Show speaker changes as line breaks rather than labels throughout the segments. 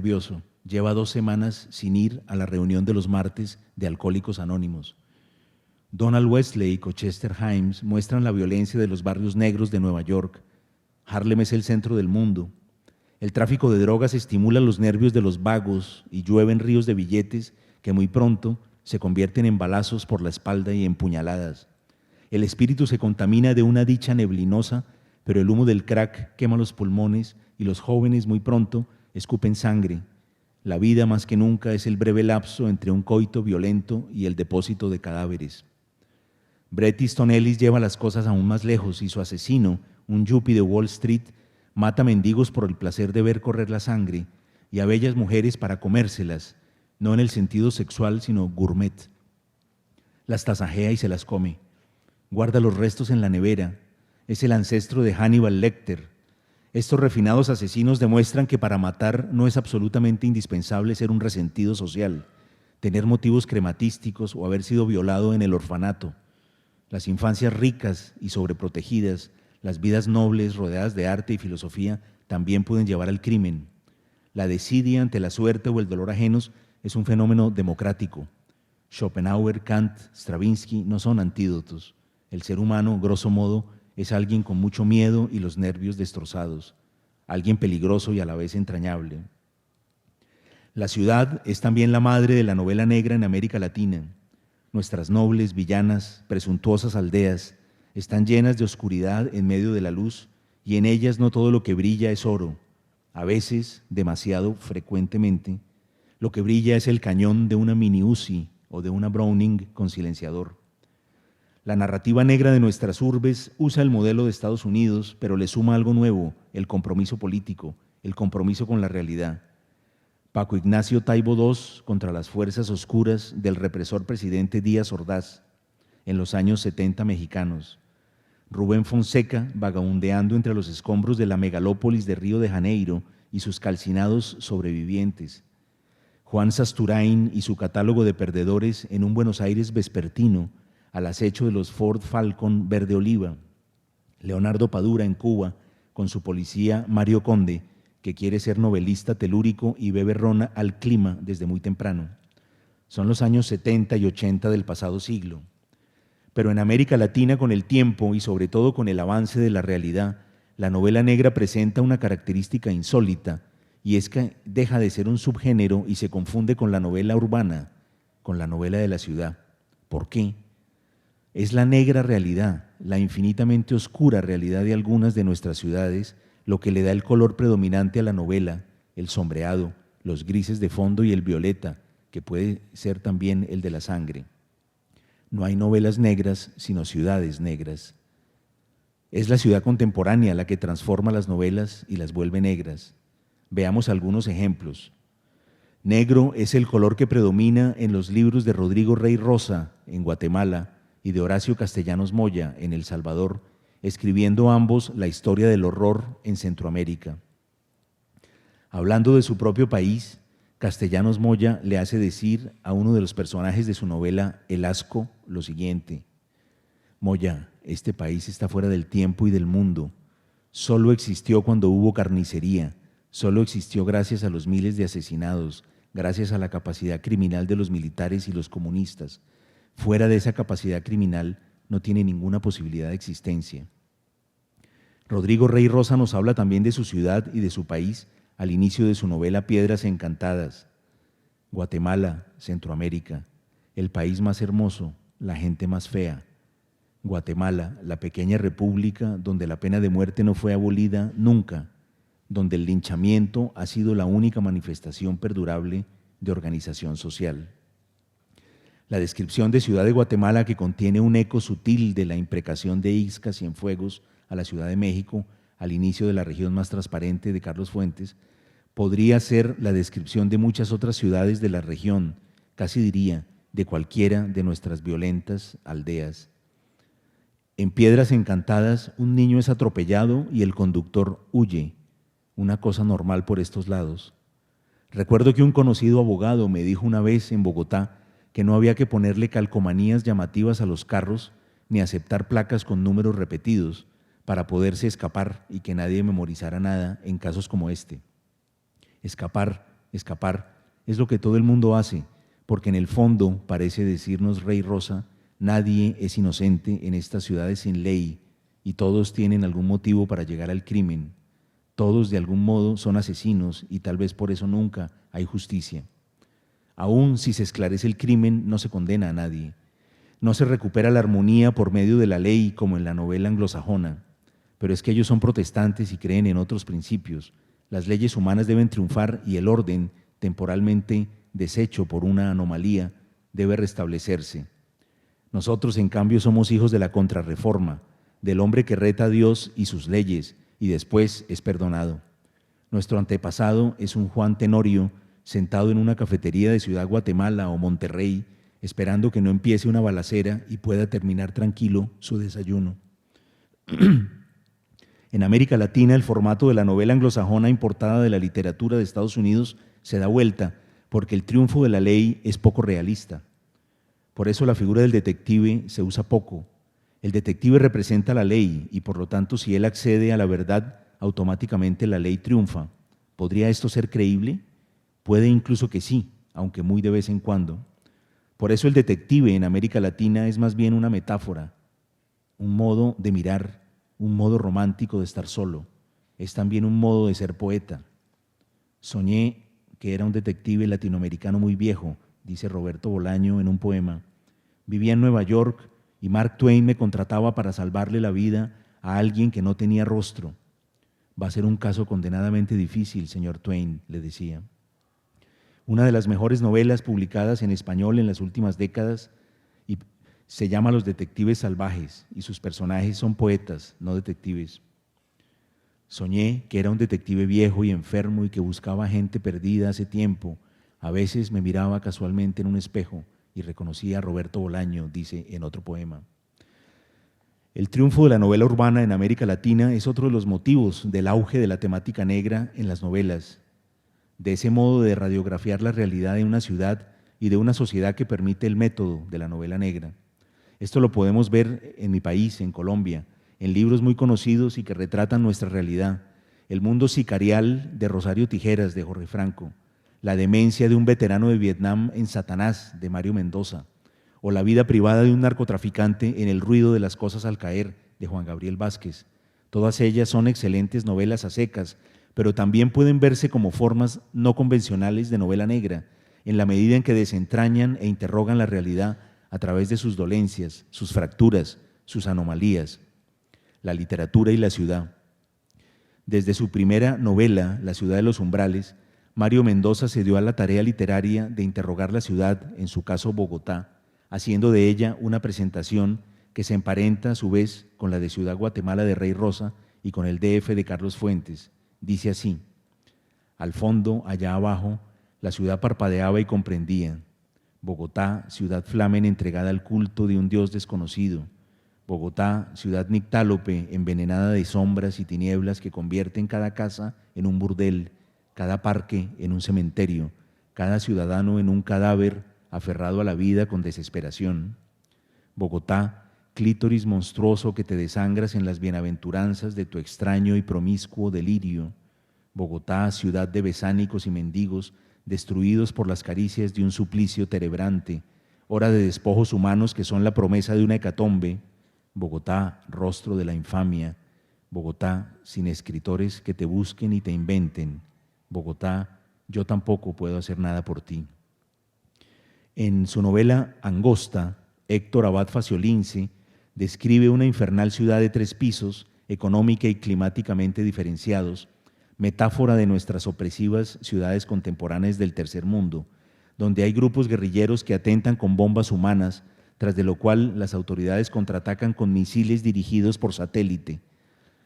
nervioso. Lleva 2 semanas sin ir a la reunión de los martes de Alcohólicos Anónimos. Donald Westlake o Chester Himes muestran la violencia de los barrios negros de Nueva York. Harlem es el centro del mundo. El tráfico de drogas estimula los nervios de los vagos y llueven ríos de billetes que muy pronto se convierten en balazos por la espalda y en puñaladas. El espíritu se contamina de una dicha neblinosa, pero el humo del crack quema los pulmones y los jóvenes muy pronto escupen sangre. La vida más que nunca es el breve lapso entre un coito violento y el depósito de cadáveres. Bret Easton Ellis lleva las cosas aún más lejos y su asesino, un yuppie de Wall Street, mata mendigos por el placer de ver correr la sangre y a bellas mujeres para comérselas, no en el sentido sexual, sino gourmet. Las tasajea y se las come. Guarda los restos en la nevera. Es el ancestro de Hannibal Lecter. Estos refinados asesinos demuestran que para matar no es absolutamente indispensable ser un resentido social, tener motivos crematísticos o haber sido violado en el orfanato. Las infancias ricas y sobreprotegidas, las vidas nobles rodeadas de arte y filosofía también pueden llevar al crimen. La desidia ante la suerte o el dolor ajenos es un fenómeno democrático. Schopenhauer, Kant, Stravinsky no son antídotos. El ser humano, grosso modo, es alguien con mucho miedo y los nervios destrozados, alguien peligroso y a la vez entrañable. La ciudad es también la madre de la novela negra en América Latina. Nuestras nobles, villanas, presuntuosas aldeas están llenas de oscuridad en medio de la luz y en ellas no todo lo que brilla es oro. A veces, demasiado frecuentemente, lo que brilla es el cañón de una mini Uzi o de una Browning con silenciador. La narrativa negra de nuestras urbes usa el modelo de Estados Unidos, pero le suma algo nuevo, el compromiso político, el compromiso con la realidad. Paco Ignacio Taibo II contra las fuerzas oscuras del represor presidente Díaz Ordaz en los años 70 mexicanos. Rubén Fonseca vagabundeando entre los escombros de la megalópolis de Río de Janeiro y sus calcinados sobrevivientes. Juan Sasturain y su catálogo de perdedores en un Buenos Aires vespertino, al acecho de los Ford Falcon verde oliva. Leonardo Padura en Cuba, con su policía Mario Conde, que quiere ser novelista telúrico y bebe ron al clima desde muy temprano. Son los años 70 y 80 del pasado siglo. Pero en América Latina, con el tiempo y sobre todo con el avance de la realidad, la novela negra presenta una característica insólita, y es que deja de ser un subgénero y se confunde con la novela urbana, con la novela de la ciudad. ¿Por qué? Es la negra realidad, la infinitamente oscura realidad de algunas de nuestras ciudades, lo que le da el color predominante a la novela, el sombreado, los grises de fondo y el violeta, que puede ser también el de la sangre. No hay novelas negras, sino ciudades negras. Es la ciudad contemporánea la que transforma las novelas y las vuelve negras. Veamos algunos ejemplos. Negro es el color que predomina en los libros de Rodrigo Rey Rosa, en Guatemala, y de Horacio Castellanos Moya, en El Salvador, escribiendo ambos la historia del horror en Centroamérica. Hablando de su propio país, Castellanos Moya le hace decir a uno de los personajes de su novela El Asco lo siguiente: Moya, este país está fuera del tiempo y del mundo. Solo existió cuando hubo carnicería, solo existió gracias a los miles de asesinados, gracias a la capacidad criminal de los militares y los comunistas. Fuera de esa capacidad criminal no tiene ninguna posibilidad de existencia. Rodrigo Rey Rosa nos habla también de su ciudad y de su país al inicio de su novela Piedras Encantadas. Guatemala, Centroamérica, el país más hermoso, la gente más fea. Guatemala, la pequeña república donde la pena de muerte no fue abolida nunca, donde el linchamiento ha sido la única manifestación perdurable de organización social. La descripción de Ciudad de Guatemala, que contiene un eco sutil de la imprecación de Ixca Cienfuegos a la Ciudad de México, al inicio de la región más transparente de Carlos Fuentes, podría ser la descripción de muchas otras ciudades de la región, casi diría, de cualquiera de nuestras violentas aldeas. En Piedras Encantadas, un niño es atropellado y el conductor huye, una cosa normal por estos lados. Recuerdo que un conocido abogado me dijo una vez en Bogotá que no había que ponerle calcomanías llamativas a los carros ni aceptar placas con números repetidos para poderse escapar y que nadie memorizara nada en casos como este. Escapar escapar, es lo que todo el mundo hace, porque en el fondo, parece decirnos Rey Rosa, nadie es inocente en estas ciudades sin ley y todos tienen algún motivo para llegar al crimen. Todos de algún modo son asesinos y tal vez por eso nunca hay justicia. Aún si se esclarece el crimen, no se condena a nadie. No se recupera la armonía por medio de la ley como en la novela anglosajona. Pero es que ellos son protestantes y creen en otros principios. Las leyes humanas deben triunfar y el orden, temporalmente deshecho por una anomalía, debe restablecerse. Nosotros, en cambio, somos hijos de la contrarreforma, del hombre que reta a Dios y sus leyes y después es perdonado. Nuestro antepasado es un Juan Tenorio sentado en una cafetería de Ciudad Guatemala o Monterrey, esperando que no empiece una balacera y pueda terminar tranquilo su desayuno. En América Latina, el formato de la novela anglosajona importada de la literatura de Estados Unidos se da vuelta, porque el triunfo de la ley es poco realista. Por eso la figura del detective se usa poco. El detective representa la ley y por lo tanto si él accede a la verdad, automáticamente la ley triunfa. ¿Podría esto ser creíble? Puede incluso que sí, aunque muy de vez en cuando. Por eso el detective en América Latina es más bien una metáfora, un modo de mirar, un modo romántico de estar solo. Es también un modo de ser poeta. Soñé que era un detective latinoamericano muy viejo, dice Roberto Bolaño en un poema. Vivía en Nueva York y Mark Twain me contrataba para salvarle la vida a alguien que no tenía rostro. Va a ser un caso condenadamente difícil, señor Twain, le decía. Una de las mejores novelas publicadas en español en las últimas décadas y se llama Los detectives salvajes y sus personajes son poetas, no detectives. Soñé que era un detective viejo y enfermo y que buscaba gente perdida hace tiempo. A veces me miraba casualmente en un espejo y reconocía a Roberto Bolaño, dice en otro poema. El triunfo de la novela urbana en América Latina es otro de los motivos del auge de la temática negra en las novelas, de ese modo de radiografiar la realidad de una ciudad y de una sociedad que permite el método de la novela negra. Esto lo podemos ver en mi país, en Colombia, en libros muy conocidos y que retratan nuestra realidad. El mundo sicarial de Rosario Tijeras, de Jorge Franco, la demencia de un veterano de Vietnam en Satanás, de Mario Mendoza, o la vida privada de un narcotraficante en El ruido de las cosas al caer, de Juan Gabriel Vázquez. Todas ellas son excelentes novelas a secas, pero también pueden verse como formas no convencionales de novela negra, en la medida en que desentrañan e interrogan la realidad a través de sus dolencias, sus fracturas, sus anomalías. La literatura y la ciudad. Desde su primera novela, La ciudad de los umbrales, Mario Mendoza se dio a la tarea literaria de interrogar la ciudad, en su caso Bogotá, haciendo de ella una presentación que se emparenta a su vez con la de Ciudad Guatemala de Rey Rosa y con el DF de Carlos Fuentes. Dice así: al fondo, allá abajo, la ciudad parpadeaba y comprendía. Bogotá, ciudad flamen entregada al culto de un Dios desconocido. Bogotá, ciudad nictálope, envenenada de sombras y tinieblas que convierten cada casa en un burdel, cada parque en un cementerio, cada ciudadano en un cadáver aferrado a la vida con desesperación. Bogotá, clítoris monstruoso que te desangras en las bienaventuranzas de tu extraño y promiscuo delirio. Bogotá, ciudad de besánicos y mendigos, destruidos por las caricias de un suplicio terebrante, hora de despojos humanos que son la promesa de una hecatombe. Bogotá, rostro de la infamia. Bogotá, sin escritores que te busquen y te inventen. Bogotá, yo tampoco puedo hacer nada por ti. En su novela Angosta, Héctor Abad Faciolince describe una infernal ciudad de 3 pisos, económica y climáticamente diferenciados, metáfora de nuestras opresivas ciudades contemporáneas del tercer mundo, donde hay grupos guerrilleros que atentan con bombas humanas, tras de lo cual las autoridades contraatacan con misiles dirigidos por satélite.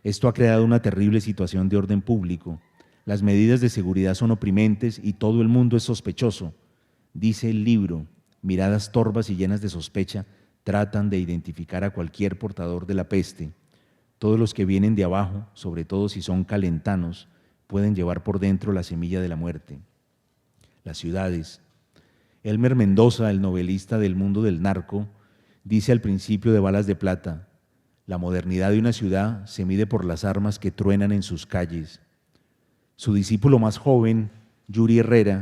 Esto ha creado una terrible situación de orden público. Las medidas de seguridad son oprimentes y todo el mundo es sospechoso. Dice el libro, miradas torvas y llenas de sospecha tratan de identificar a cualquier portador de la peste. Todos los que vienen de abajo, sobre todo si son calentanos, pueden llevar por dentro la semilla de la muerte. Las ciudades. Elmer Mendoza, el novelista del mundo del narco, dice al principio de Balas de Plata: la modernidad de una ciudad se mide por las armas que truenan en sus calles. Su discípulo más joven, Yuri Herrera,